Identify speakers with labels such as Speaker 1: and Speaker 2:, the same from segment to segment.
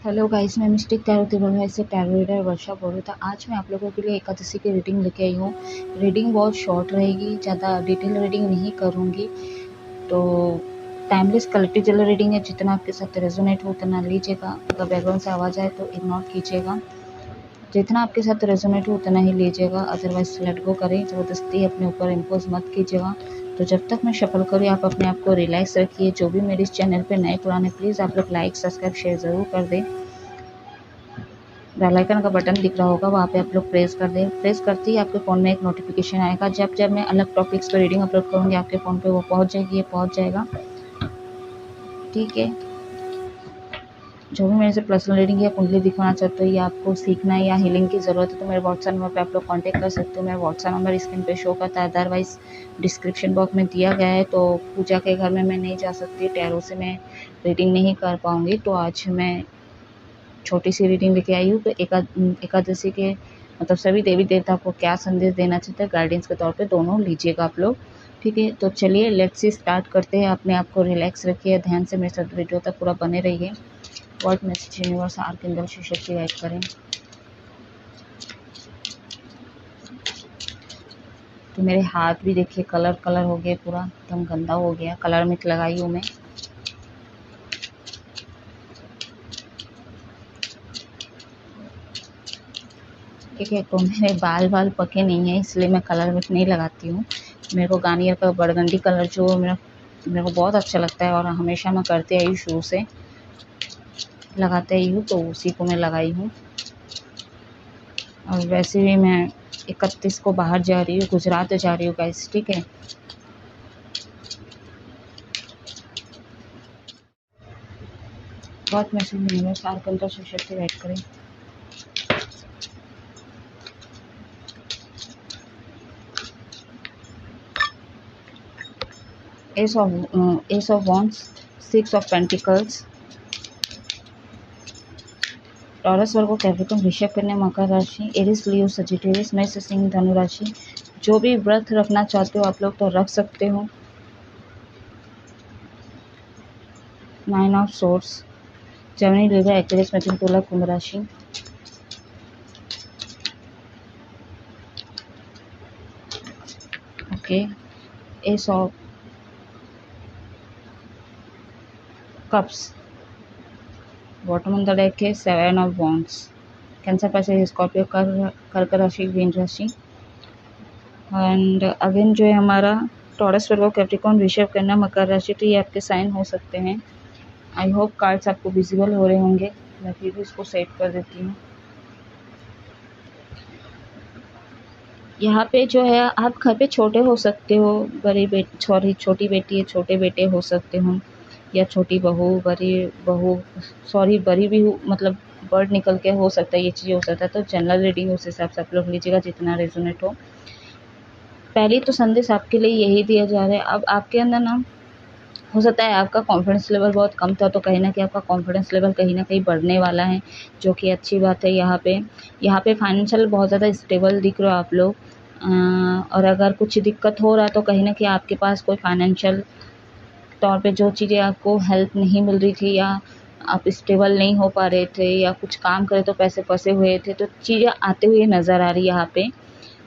Speaker 1: Hello guys, मैं mistake tarot Thiruvalluvar से tarot reader वर्षा बोल रही था। आज मैं आप लोगों के लिए एकादशी की रीडिंग लेके आई हूँ। रीडिंग बहुत शॉर्ट रहेगी, ज़्यादा डिटेल रीडिंग नहीं करूँगी। तो टाइमलेस कलेक्टिव जनरल रीडिंग है, जितना आपके साथ रेजोनेट हो उतना लीजिएगा। अगर बैकग्राउंड से आवाज़ आए तो इग्नोर कीजिएगा। जितना आपके साथ रेजोनेट हो उतना ही लीजिएगा, अदरवाइज लेट गो करें। ज़बरदस्ती अपने ऊपर इम्पोज मत कीजिएगा। तो जब तक मैं शफल करूँ आप अपने आप को रिलैक्स रखिए। जो भी मेरे इस चैनल पे नए पुराने, प्लीज़ आप लोग लाइक सब्सक्राइब शेयर ज़रूर कर दें। बेल आइकन का बटन दिख रहा होगा, वहाँ पे आप लोग प्रेस कर दें। प्रेस करते ही आपके फ़ोन में एक नोटिफिकेशन आएगा। जब जब मैं अलग टॉपिक्स पर रीडिंग अपलोड करूँगी आपके फ़ोन पे वो पहुँच जाएगी, ये पहुँच जाएगा। ठीक है। जो भी मेरे से पर्सनल रीडिंग या कुंडली दिखाना चाहते हो या आपको सीखना है या हीलिंग की ज़रूरत है तो मेरे व्हाट्सएप नंबर पे आप लोग कांटेक्ट कर सकते हो। मेरा व्हाट्सएप नंबर स्क्रीन पे शो करता है, अदरवाइज़ डिस्क्रिप्शन बॉक्स में दिया गया है। तो पूजा के घर में मैं नहीं जा सकती, टैरो से मैं रीडिंग नहीं कर पाऊँगी। तो आज मैं छोटी सी रीडिंग लेके आई हूँ। तो एकादशी के मतलब सभी देवी देवता को क्या संदेश देना चाहते हैं गाइडेंस के तौर पे, दोनों लीजिएगा आप लोग। ठीक है, तो चलिए लेट्स सी स्टार्ट करते हैं। अपने आप को रिलैक्स रखिए, ध्यान से मेरे साथ वीडियो तक पूरा बने रहिए। Word message universe archangel Shiva Shakti guide करें। तो मेरे हाथ भी देखिए कलर हो गए, पूरा एकदम गंदा हो गया। कलर मिट लगाई हूँ मैं। ठीक है, तो मेरे बाल पके नहीं है इसलिए मैं कलर मिट नहीं लगाती हूँ। मेरे को गार्नियर का बरगंडी कलर जो मेरे को बहुत अच्छा लगता है और हमेशा मैं करते आई हूँ, शुरू से लगाते आई हूँ, तो उसी को मैं लगाई हूँ। और वैसे भी मैं 31 को बाहर जा रही हूँ, गुजरात जा रही हूँ गाइस। ठीक है, बहुत message universe archangel Shiva Shakti guide करें। Ace of Wands, Six of Pentacles, taurus, Virgo, Capricorn, वृषभ, कन्या, मकर राशि, एरिस, लियो, सजिटेरियस, मेष, सिंह, धनु राशि। जो भी व्रत रखना चाहते हो आप लोग तो रख सकते हो। 9 of swords, Gemini, Libra, Aquarius, मिथुन, तुला, कुंभ राशि। Okay, ace of cups, bottom on the deck है 7 of wands, Cancer, Pisces, Scorpio, कर्क राशि, मीन राशि। एंड अगेन जो है हमारा टॉरस, वर्गो, कैप्रिकॉर्न, वृषभ, कन्या, मकर राशि। तो ये आपके साइन हो सकते हैं। आई होप कार्ड्स आपको विजिबल हो रहे होंगे। मैं फिर भी इसको सेट कर देती हूँ। यहाँ पे जो है आप घर पे छोटे हो सकते हो, छोटी बेटी है, छोटे बेटे हो सकते हो, या छोटी बहू, बड़ी भी हो, मतलब बर्ड निकल के हो सकता है, ये चीज़ हो सकता है। तो जनरल रीडिंग उस हिसाब से आप लोग लीजिएगा जितना रेजोनेट हो। पहले तो संदेश आपके लिए यही दिया जा रहा है। अब आपके अंदर ना हो सकता है आपका कॉन्फिडेंस लेवल बहुत कम था, तो कहीं ना कहीं आपका कॉन्फिडेंस लेवल कहीं ना कहीं बढ़ने वाला है, जो कि अच्छी बात है। यहाँ पे फाइनेंशियल बहुत ज़्यादा स्टेबल दिख रहे हो आप लोग। और अगर कुछ दिक्कत हो रहा है तो कहीं ना कहीं आपके पास कोई फाइनेंशियल तौर पे जो चीज़ें आपको हेल्प नहीं मिल रही थी, या आप स्टेबल नहीं हो पा रहे थे, या कुछ काम करे तो पैसे फंसे हुए थे, तो चीज़ें आते हुए नज़र आ रही है यहाँ पे।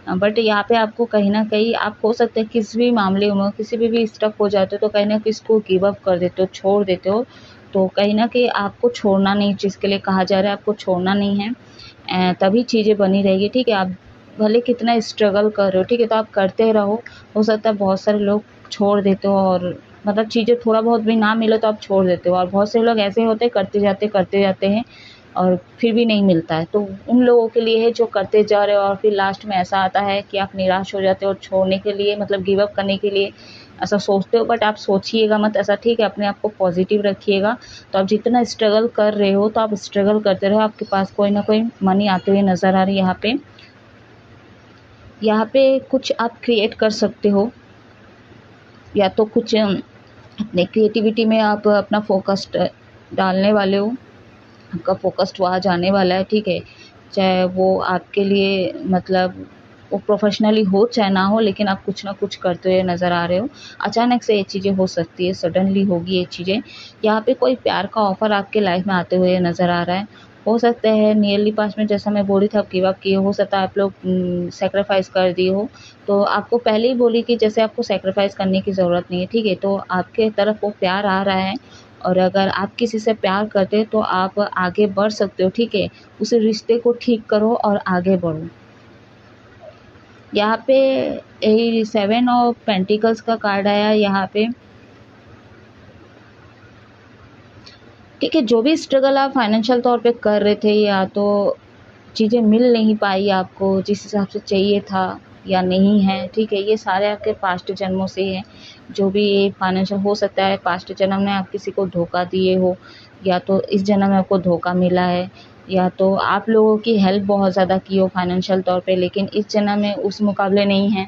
Speaker 1: बट यहाँ पे आपको कहीं ना कहीं आप हो सकता है किसी भी मामले में किसी भी स्टक हो जाते हो तो कहीं ना कहीं इसको गिव अप कर देते हो, छोड़ देते हो। तो कहीं ना कहीं आपको छोड़ना नहीं, जिसके लिए कहा जा रहा है आपको छोड़ना नहीं है, तभी चीज़ें बनी रहेगी। ठीक है, आप भले कितना स्ट्रगल कर रहे हो, ठीक है, तो आप करते रहो। हो सकता है बहुत सारे लोग छोड़ देते हो, और मतलब चीज़ें थोड़ा बहुत भी ना मिले तो आप छोड़ देते हो, और बहुत से लोग ऐसे होते करते जाते हैं और फिर भी नहीं मिलता है। तो उन लोगों के लिए है जो करते जा रहे हो और फिर लास्ट में ऐसा आता है कि आप निराश हो जाते हो, और छोड़ने के लिए मतलब गिव अप करने के लिए ऐसा सोचते हो। बट आप सोचिएगा मत ऐसा, ठीक है, अपने आप को पॉजिटिव रखिएगा। तो आप जितना स्ट्रगल कर रहे हो तो आप स्ट्रगल करते रहो, आपके पास कोई ना कोई मनी आते हुए नज़र आ रही है। यहाँ पे कुछ आप क्रिएट कर सकते हो, या तो कुछ अपने क्रिएटिविटी में आप अपना फोकस डालने वाले हो, आपका फोकस वहाँ जाने वाला है। ठीक है, चाहे वो आपके लिए मतलब वो प्रोफेशनली हो चाहे ना हो, लेकिन आप कुछ ना कुछ करते हुए नज़र आ रहे हो। अचानक से ये चीज़ें हो सकती है, सडनली होगी ये चीज़ें। यहाँ पे कोई प्यार का ऑफ़र आपके लाइफ में आते हुए नज़र आ रहा है। हो सकता है नियरली पास्ट में, जैसा मैं बोली थी, आप गिव अप किए हो सकता है, आप लोग सैक्रिफाइस कर दिए हो। तो आपको पहले ही बोली कि जैसे आपको सैक्रिफाइस करने की ज़रूरत नहीं है, ठीक है। तो आपके तरफ वो प्यार आ रहा है, और अगर आप किसी से प्यार करते हैं तो आप आगे बढ़ सकते हो, ठीक है। उस रिश्ते को ठीक करो और आगे बढ़ो। यहाँ पे ये 7 ऑफ पेंटिकल्स का कार्ड आया यहाँ पे, ठीक है। जो भी स्ट्रगल आप फाइनेंशियल तौर पे कर रहे थे, या तो चीज़ें मिल नहीं पाई आपको जिस हिसाब से चाहिए था, या नहीं है, ठीक है। ये सारे आपके पास्ट जन्मों से हैं। जो भी ये फाइनेंशियल, हो सकता है पास्ट जन्म में आप किसी को धोखा दिए हो, या तो इस जन्म में आपको धोखा मिला है, या तो आप लोगों की हेल्प बहुत ज़्यादा की हो फाइनेंशियल तौर पे, लेकिन इस जन्म में उस मुकाबले नहीं है।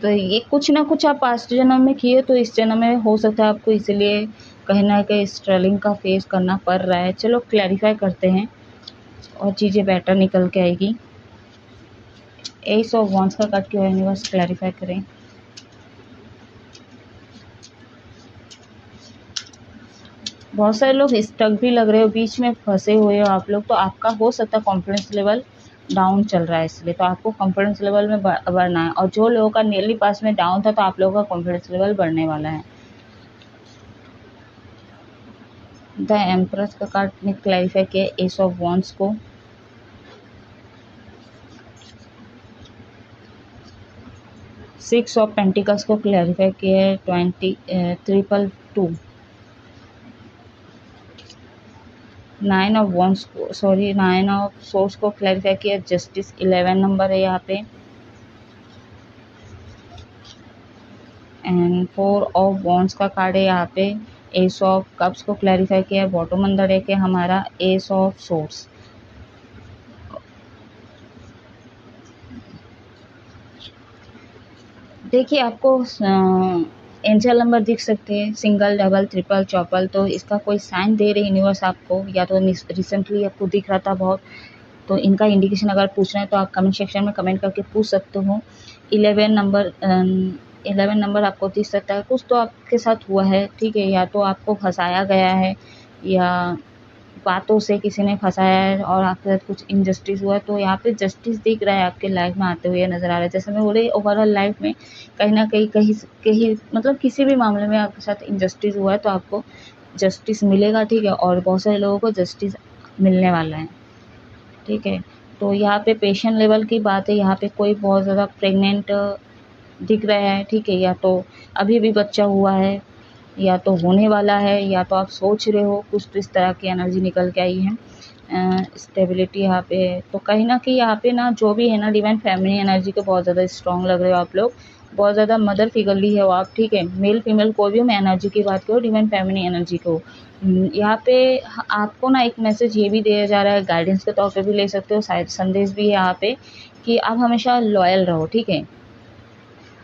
Speaker 1: तो ये कुछ ना कुछ आप पास्ट जन्म में किए, तो इस जन्म में हो सकता है आपको इसलिए कहीं ना कहीं स्ट्रगलिंग का फेस करना पड़ रहा है। चलो क्लैरिफाई करते हैं और चीज़ें बेटर निकल के आएगी। एस ऑफ वॉन्ड्स का कार्ड क्यों है यूनिवर्स, क्लैरिफाई करें। बहुत सारे लोग स्टक भी लग रहे हो, बीच में फंसे हुए हो आप लोग, तो आपका हो सकता है कॉन्फिडेंस लेवल डाउन चल रहा है, इसलिए तो आपको कॉन्फिडेंस लेवल में बढ़ना है। और जो लोगों का नियरली पास में डाउन था, तो आप लोगों का कॉन्फिडेंस लेवल बढ़ने वाला है। द एम्प्रेस का कार्ड ने क्लैरिफाई किया एस ऑफ वॉन्ड्स को। सिक्स ऑफ पेंटिकल्स को क्लैरिफाई किया है 202। 9 ऑफ वॉन्ड्स को, सॉरी 9 ऑफ सोर्स को क्लैरिफाई किया जस्टिस। 11 नंबर है यहाँ पे। एंड 4 ऑफ वॉन्ड्स का कार्ड है यहाँ पे। एस ऑफ कप्स को क्लैरिफाई किया है। बॉटम अंदर डेक है हमारा एस ऑफ सोर्स। देखिए आपको एंजल नंबर दिख सकते हैं, सिंगल, डबल, ट्रिपल, चौपल। तो इसका कोई साइन दे रहे यूनिवर्स आपको, या तो रिसेंटली आपको दिख रहा था बहुत, तो इनका इंडिकेशन अगर पूछना है तो आप कमेंट सेक्शन में कमेंट करके पूछ सकते हो। 11 नंबर आपको दिख सकता है, कुछ तो आपके साथ हुआ है, ठीक है। या तो आपको फंसाया गया है, या बातों से किसी ने फंसाया है और आपके साथ कुछ इनजस्टिस हुआ है। तो यहाँ पे जस्टिस दिख रहा है आपके लाइफ में आते हुए नज़र आ रहा है। जैसे मैं बोली, ओवरऑल लाइफ में कहीं ना कहीं कहीं मतलब किसी भी मामले में आपके साथ इनजस्टिस हुआ है, तो आपको जस्टिस मिलेगा, ठीक है। और बहुत सारे लोगों को जस्टिस मिलने वाला है, ठीक है। तो यहाँ पे पेशेंट लेवल की बात है। यहाँ पे कोई बहुत ज़्यादा प्रेग्नेंट दिख रहा है, ठीक है। या तो अभी भी बच्चा हुआ है, या तो होने वाला है, या तो आप सोच रहे हो, कुछ तो इस तरह की एनर्जी निकल के आई है। स्टेबिलिटी यहाँ पे, तो कहीं ना कहीं यहाँ पे ना जो भी है ना, डिवाइन फैमिली एनर्जी को बहुत ज़्यादा स्ट्रॉन्ग लग रहे हो आप लोग। बहुत ज़्यादा मदर फिगरली है वो आप, ठीक है। मेल फीमेल कोई भी हो, मैं एनर्जी की बात करूँ, डिवाइन फैमिली एनर्जी को। यहाँ पे आपको ना एक मैसेज ये भी दिया जा रहा है, गाइडेंस के तौर पे भी ले सकते हो, शायद संदेश भी है यहाँ पे, कि आप हमेशा लॉयल रहो, ठीक है।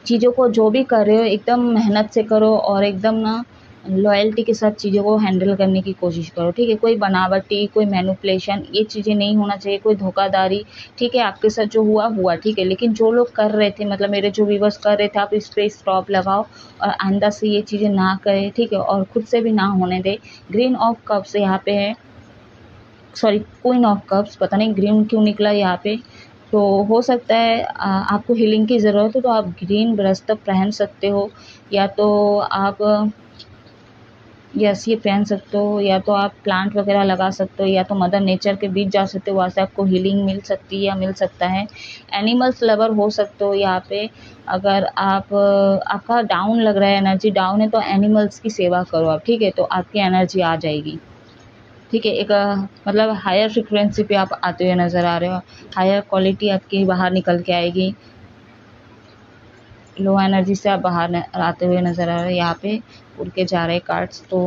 Speaker 1: चीज़ों को जो भी कर रहे हो एकदम मेहनत से करो, और एकदम ना लॉयल्टी के साथ चीज़ों को हैंडल करने की कोशिश करो, ठीक है। कोई बनावटी, कोई मैनिपुलेशन, ये चीज़ें नहीं होना चाहिए, कोई धोखाधड़ी, ठीक है। आपके साथ जो हुआ हुआ, ठीक है। लेकिन जो लोग कर रहे थे, मतलब मेरे जो व्यूअर्स कर रहे थे, आप इस पर स्टॉप लगाओ और आइंदा से ये चीज़ें ना करें, ठीक है। और खुद से भी ना होने दे। ग्रीन ऑफ कप्स यहाँ पे है, सॉरी क्वीन ऑफ कप्स, पता नहीं ग्रीन क्यों निकला यहाँ पे। तो हो सकता है आपको हीलिंग की ज़रूरत हो, तो आप ग्रीन ब्रस्ट पहन सकते हो, या तो आप यस ये पहन सकते हो, या तो आप प्लांट वगैरह लगा सकते हो, या तो मदर नेचर के बीच जा सकते हो, वहाँ से आपको हीलिंग मिल सकती है या मिल सकता है। एनिमल्स लवर हो सकते हो यहाँ पे। अगर आप आपका डाउन लग रहा है, एनर्जी डाउन है, तो एनिमल्स की सेवा करो आप, ठीक है। तो आपकी एनर्जी आ जाएगी, ठीक है। एक मतलब हायर फ्रिक्वेंसी पे आप आते हुए नज़र आ रहे हो, हायर क्वालिटी आपकी बाहर निकल के आएगी, लो एनर्जी से आप बाहर आते हुए नज़र आ रहे हो। यहाँ पे उड़ के जा रहे कार्ड्स, तो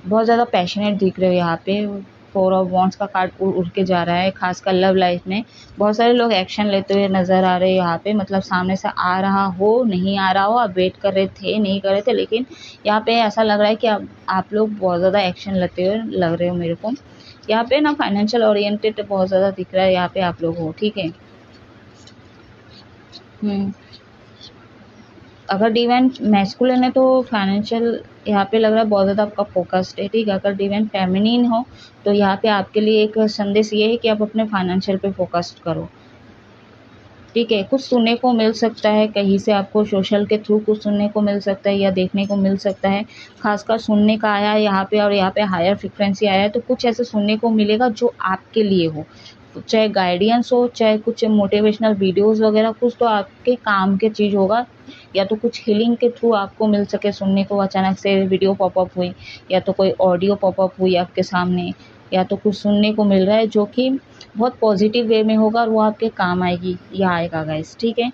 Speaker 1: बहुत ज़्यादा पैशनेट दिख रहे हो यहाँ पे। 4 ऑफ वॉन्ड्स का कार्ड उड़ के जा रहा है, खासकर लव लाइफ में बहुत सारे लोग एक्शन लेते हुए नज़र आ रहे हैं यहाँ पे। मतलब सामने से आ रहा हो, नहीं आ रहा हो, आप वेट कर रहे थे, नहीं कर रहे थे, लेकिन यहाँ पे ऐसा लग रहा है कि आप लोग बहुत ज़्यादा एक्शन लेते हुए लग रहे हो मेरे को। यहाँ पे ना फाइनेंशियल ओरिएंटेड बहुत ज़्यादा दिख रहा है यहाँ पे आप लोग हो, ठीक है। अगर डिवाइन मैस्कुलिन है तो फाइनेंशियल यहाँ पे लग रहा है बहुत ज़्यादा आपका फोकस्ड है, ठीक है। अगर डिवाइन फेमिनिन हो तो यहाँ पे आपके लिए एक संदेश ये है कि आप अपने फाइनेंशियल पे फोकस्ड करो, ठीक है। कुछ सुनने को मिल सकता है कहीं से, आपको सोशल के थ्रू कुछ सुनने को मिल सकता है या देखने को मिल सकता है। खासकर सुनने का आया है यहाँ पे, और यहाँ पे हायर फ्रिक्वेंसी आया है, तो कुछ ऐसे सुनने को मिलेगा जो आपके लिए हो, चाहे गाइडेंस हो, चाहे कुछ मोटिवेशनल वीडियोस वगैरह, कुछ तो आपके काम के चीज़ होगा, या तो कुछ हीलिंग के थ्रू आपको मिल सके सुनने को। अचानक से वीडियो पॉपअप हुई या तो कोई ऑडियो पॉपअप हुई आपके सामने, या तो कुछ सुनने को मिल रहा है जो कि बहुत पॉजिटिव वे में होगा और वो आपके काम आएगी या आएगा गाइस, ठीक है।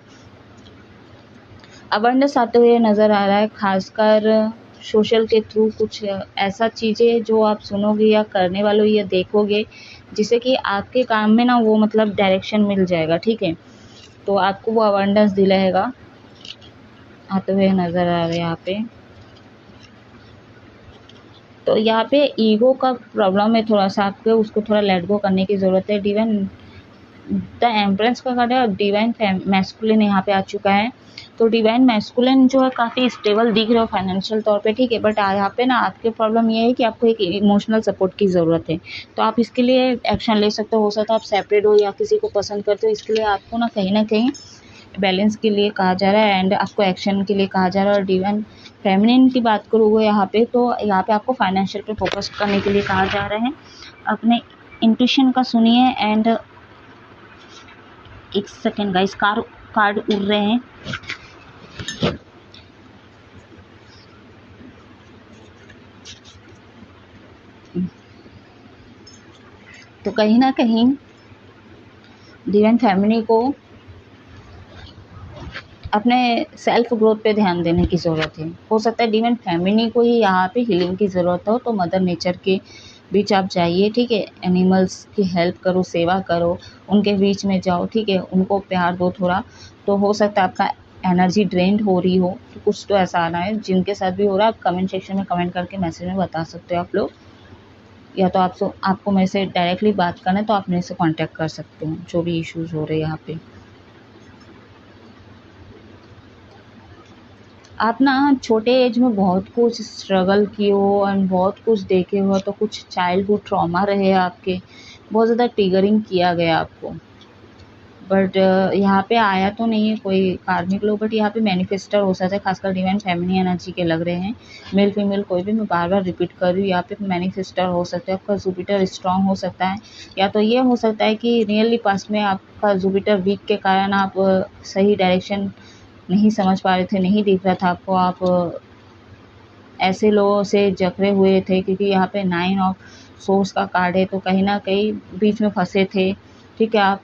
Speaker 1: अवेयरनेस आते हुए नज़र आ रहा है, खासकर सोशल के थ्रू कुछ ऐसा चीज़ें जो आप सुनोगे या करने वालों या देखोगे जिससे कि आपके काम में ना वो मतलब डायरेक्शन मिल जाएगा, ठीक है। तो आपको वो अवेयरनेस दिलाएगा आते हुए नज़र आ रहा है यहाँ पे। तो यहाँ पे ईगो का प्रॉब्लम है थोड़ा सा आपके, उसको थोड़ा लेट गो करने की ज़रूरत है। डिवाइन द एम्प्रेस का कार्ड है और डिवाइन मैस्कुलिन यहाँ पे आ चुका है। तो डिवाइन मैस्कुलिन जो है काफ़ी स्टेबल दिख रहा है फाइनेंशियल तौर पे, ठीक है। बट यहाँ पे ना आपकी प्रॉब्लम ये है कि आपको एक इमोशनल सपोर्ट की ज़रूरत है, तो आप इसके लिए एक्शन ले सकते हो सकता है आप सेपरेट हो या किसी को पसंद करते हो। इसके लिए आपको ना कहीं बैलेंस के लिए कहा जा रहा है एंड आपको एक्शन के लिए कहा जा रहा है। और डिवाइन फेमिनिन की बात करूँगा यहाँ पे, तो यहाँ पे आपको फाइनेंशियल पे फोकस करने के लिए कहा जा रहा है। अपने इंट्यूशन का सुनिए एंड एक सेकेंड गाइस, कार्ड उड़ रहे हैं। तो कहीं ना कहीं डिवाइन फैमिली को अपने सेल्फ ग्रोथ पे ध्यान देने की ज़रूरत है। हो सकता है डिवाइन फैमिली को ही यहाँ पे हीलिंग की ज़रूरत हो, तो मदर नेचर के बीच आप जाइए, ठीक है। एनिमल्स की हेल्प करो, सेवा करो, उनके बीच में जाओ, ठीक है। उनको प्यार दो थोड़ा। तो हो सकता है आपका एनर्जी ड्रेन्ड हो रही हो, तो कुछ तो ऐसा आना है। जिनके साथ भी हो रहा है आप कमेंट सेक्शन में कमेंट करके मैसेज में बता सकते हो आप लोग, या तो आपको मेरे से डायरेक्टली बात करना है तो आप मेरे से कॉन्टैक्ट कर सकते हो जो भी इश्यूज़ हो रहे हैं यहाँ पे। आप ना छोटे एज में बहुत कुछ स्ट्रगल किए हो एंड बहुत कुछ देखे हो, तो कुछ चाइल्डहुड ट्रॉमा रहे आपके, बहुत ज़्यादा ट्रिगरिंग किया गया आपको। बट यहाँ पे आया तो नहीं है कोई कार्मिक लोग, बट यहाँ पे मैनिफेस्टर हो सकता है, खासकर डिवाइन फेमिनी एनर्जी के लग रहे हैं। मेल फीमेल कोई भी, मैं बार बार रिपीट कर रही हूँ, यहाँ पे मैनिफेस्टर हो सकता है, आपका जुपिटर स्ट्रांग हो सकता है, या तो ये हो सकता है कि रियली पास्ट में आपका जुपिटर वीक के कारण आप सही डायरेक्शन नहीं समझ पा रहे थे, नहीं दिख रहा था आपको, आप ऐसे लोगों से जकड़े हुए थे, क्योंकि यहाँ पे 9 ऑफ सोर्स का कार्ड है, तो कहीं ना कहीं बीच में फंसे थे, ठीक है। आप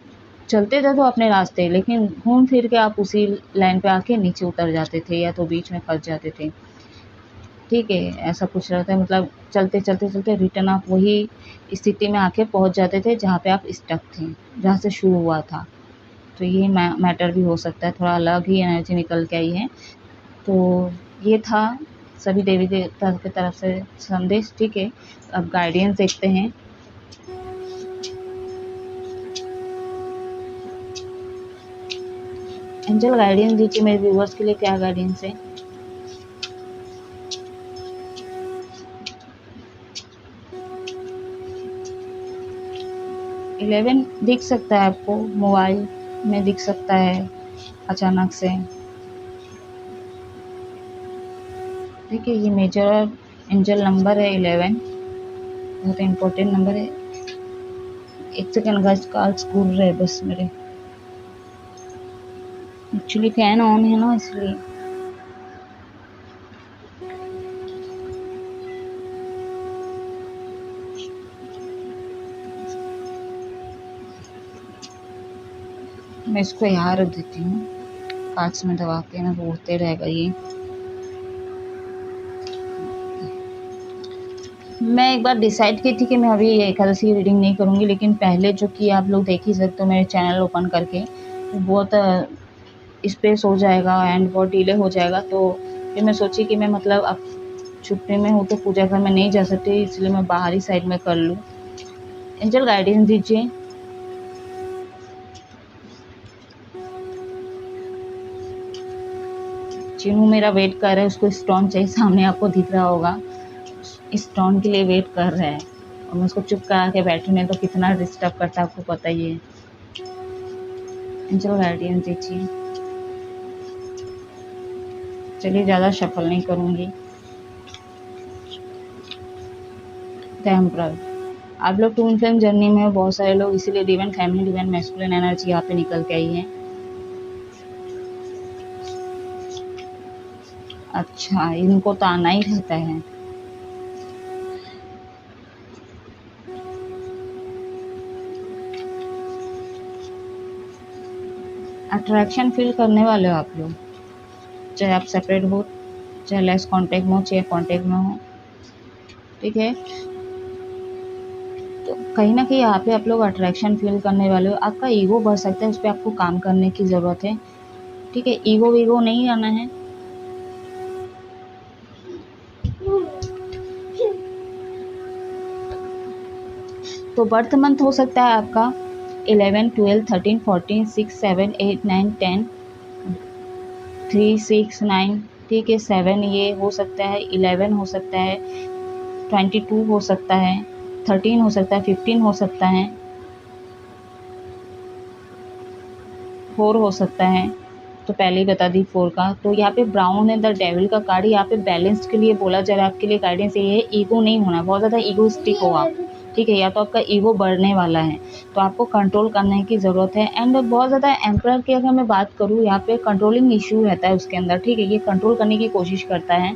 Speaker 1: चलते थे तो अपने रास्ते, लेकिन घूम फिर के आप उसी लाइन पे आके नीचे उतर जाते थे या तो बीच में फंस जाते थे, ठीक है। ऐसा कुछ रहता है, मतलब चलते चलते चलते रिटर्न आप वही स्थिति में आके पहुँच जाते थे जहाँ पे आप स्टक थे, जहाँ से शुरू हुआ था। तो ये मैटर भी हो सकता है, थोड़ा अलग ही एनर्जी निकल के आई है। तो ये था सभी देवी देवता की तरफ से संदेश, ठीक है। अब गाइडेंस देखते हैं। एंजल गाइडेंस दीजिए मेरे व्यूअर्स के लिए, क्या गाइडेंस है। इलेवन दिख सकता है आपको, मोबाइल में दिख सकता है अचानक से, ठीक है। ये मेजर एंजल नंबर है 11, बहुत इम्पोर्टेंट नंबर है। एक सेकेंड गाइस, कॉल्स घूर रहे हैं बस मेरे, एक्चुअली फैन ऑन है ना इसलिए। मैं इसको यहाँ रख देती हूँ, 5 मिनट दबा के ना रोते रहेगा ये। मैं एक बार डिसाइड की थी कि मैं अभी एकादशी की रीडिंग नहीं करूँगी, लेकिन पहले जो कि आप लोग देख ही सकते हो मेरे चैनल ओपन करके, बहुत स्पेस हो जाएगा एंड बहुत डिले हो जाएगा। तो फिर मैं सोची कि मैं अब छुट्टी में हूँ तो पूजा घर में नहीं जा सकती, इसलिए मैं बाहरी साइड में कर लूँ। एंजल गाइडेंस दीजिए। चिनू मेरा वेट कर रहा है, उसको स्टोन चाहिए, सामने आपको दिख रहा होगा स्टोन के लिए वेट कर रहा है, और मैं उसको चुप करा के बैठी हूँ तो कितना डिस्टर्ब करता है आपको पता ही है। एंजल गाइडेंस दीजिए। चलिए ज़्यादा शफल नहीं करूँगी। द एम्परर, आप लोग टून फिल्म जर्नी में हो बहुत सारे लोग, इसीलिए divine family divine masculine energy यहाँ पे निकल के आई है। अच्छा, इनको तो आना ही रहता है। अट्रैक्शन फील करने वाले हो आप लोग, चाहे आप सेपरेट हो, चाहे लेस कांटेक्ट में हो, चाहे कांटेक्ट में हो, ठीक है। तो कहीं ना कहीं यहाँ पे आप लोग अट्रैक्शन फील करने वाले हो। आपका ईगो बढ़ सकता है, उस पर आपको काम करने की ज़रूरत है, ठीक है। ईगो वीगो नहीं आना है। तो बर्थ मंथ हो सकता है आपका 11, 12, 13, 14, 6, 7, 8, 9, 10, 3, 6, 9, ठीक है। 7 ये हो सकता है, 11 हो सकता है, 22 हो सकता है, 13 हो सकता है, 15 हो सकता है, 4 हो सकता है। तो पहले ही बता दी 4 का। तो यहाँ पे ब्राउन है, द डेविल का कार्ड। यहाँ पे बैलेंस के लिए बोला जा रहा है, आपके लिए गाइडेंस ये है, ईगो नहीं होना, बहुत ज़्यादा ईगोइस्टिक हो आप, ठीक है। या तो आपका ईगो बढ़ने वाला है, तो आपको कंट्रोल करने की ज़रूरत है। एंड बहुत ज़्यादा एम्परर की अगर मैं बात करूँ, यहाँ पे कंट्रोलिंग इशू रहता है उसके अंदर, ठीक है। ये कंट्रोल करने की कोशिश करता है।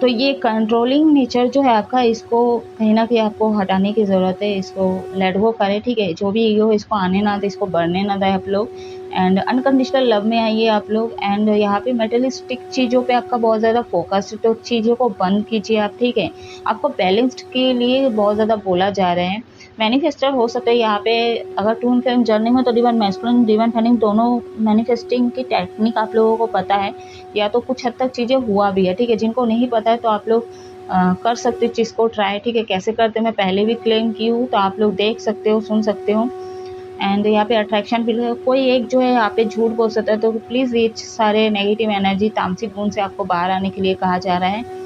Speaker 1: तो ये कंट्रोलिंग नेचर जो है आपका, इसको कहीं ना कहीं आपको हटाने की ज़रूरत है, इसको लेट गो करें, ठीक है। जो भी ईगो है इसको आने ना दे, इसको बढ़ने ना दें आप लोग। एंड अनकंडीशनल लव में आइए आप लोग। एंड यहाँ पे मेटलिस्टिक चीज़ों पे आपका बहुत ज़्यादा फोकस है, तो चीज़ों को बंद कीजिए आप, ठीक है। आपको बैलेंस्ड के लिए बहुत ज़्यादा बोला जा रहा है। मैनिफेस्टर हो सकता है यहाँ पे, अगर टून फिल्म जर्नी में, तो डिवाइन मैस्कुलिन डिवाइन फेमिनिन दोनों मैनिफेस्टिंग की टेक्निक आप लोगों को पता है, या तो कुछ हद तक चीज़ें हुआ भी है, ठीक है। जिनको नहीं पता है तो आप लोग कर सकते हो चीज़ को ट्राई, ठीक है। कैसे करते हैं मैं पहले भी क्लेम की हूँ, तो आप लोग देख सकते हो, सुन सकते हो। एंड यहाँ पे अट्रैक्शन फील, कोई एक जो है यहाँ पे झूठ बोल सकता है, तो प्लीज़ ये सारे नेगेटिव एनर्जी तामसिक गुण से आपको बाहर आने के लिए कहा जा रहा है।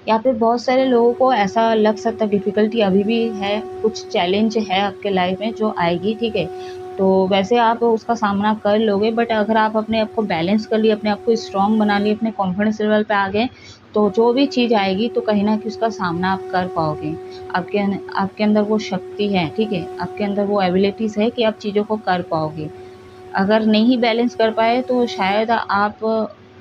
Speaker 1: यहाँ पे बहुत सारे लोगों को ऐसा लग सकता है डिफ़िकल्टी अभी भी है, कुछ चैलेंज है आपके लाइफ में जो आएगी, ठीक है। तो वैसे आप उसका सामना कर लोगे, बट अगर आप अपने आप को बैलेंस कर लिए, अपने आप को स्ट्रॉन्ग बना लिए, अपने कॉन्फिडेंस लेवल पे आ गए, तो जो भी चीज़ आएगी तो कहीं ना कहीं उसका सामना आप कर पाओगे। आपके अंदर वो शक्ति है, ठीक है। आपके अंदर वो एबिलिटीज़ है कि आप चीज़ों को कर पाओगे। अगर नहीं बैलेंस कर पाए तो शायद आप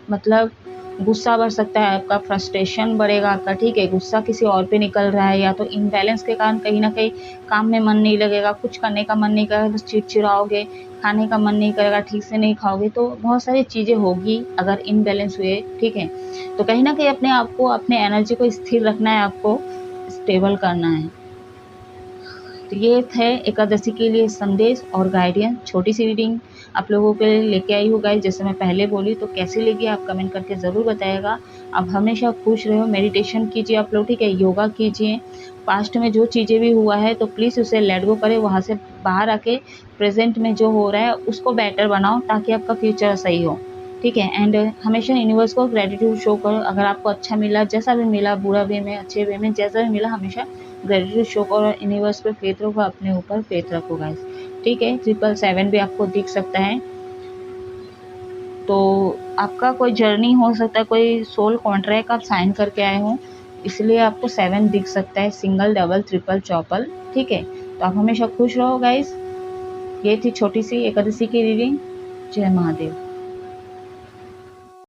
Speaker 1: मतलब गुस्सा बढ़ सकता है आपका, फ्रस्ट्रेशन बढ़ेगा आपका, ठीक है। गुस्सा किसी और पे निकल रहा है, या तो इम्बैलेंस के कारण कहीं ना कहीं काम में मन नहीं लगेगा, कुछ करने का मन नहीं करेगा, बस चिड़चिड़ाओगे, खाने का मन नहीं करेगा, ठीक से नहीं खाओगे, तो बहुत सारी चीज़ें होगी अगर इम्बैलेंस हुए, ठीक है। तो कहीं ना कहीं अपने आप को, अपने एनर्जी को स्थिर रखना है, आपको स्टेबल करना है। तो ये थे एकादशी के लिए संदेश और गाइडेंस, छोटी सी रीडिंग आप लोगों के लिए लेके आई हूँ गाइस। जैसे मैं पहले बोली, तो कैसी लगी आप कमेंट करके ज़रूर बताइएगा। आप हमेशा खुश रहो, मेडिटेशन कीजिए आप लोग, ठीक है। योगा कीजिए। पास्ट में जो चीज़ें भी हुआ है तो प्लीज़ उसे लेट गो करें, वहाँ से बाहर आके प्रेजेंट में जो हो रहा है उसको बेटर बनाओ, ताकि आपका फ्यूचर सही हो, ठीक है। एंड हमेशा यूनिवर्स को ग्रेटिट्यूड शो करो। अगर आपको अच्छा मिला, जैसा भी मिला, बुरा वे में, अच्छे वे में, जैसा भी मिला, हमेशा ग्रेटिट्यूड शो करो। यूनिवर्स पे फेथ रखो, अपने ऊपर फेथ रखो गाइस, ठीक है। 777 भी आपको दिख सकता है, तो आपका कोई जर्नी हो सकता है, कोई सोल कॉन्ट्रैक्ट आप साइन करके आए हो, इसलिए आपको 7 दिख सकता है, सिंगल, डबल, ट्रिपल, चौपल, ठीक है। तो आप हमेशा खुश रहो गाइस। ये थी छोटी सी एकादशी की रीडिंग। जय महादेव।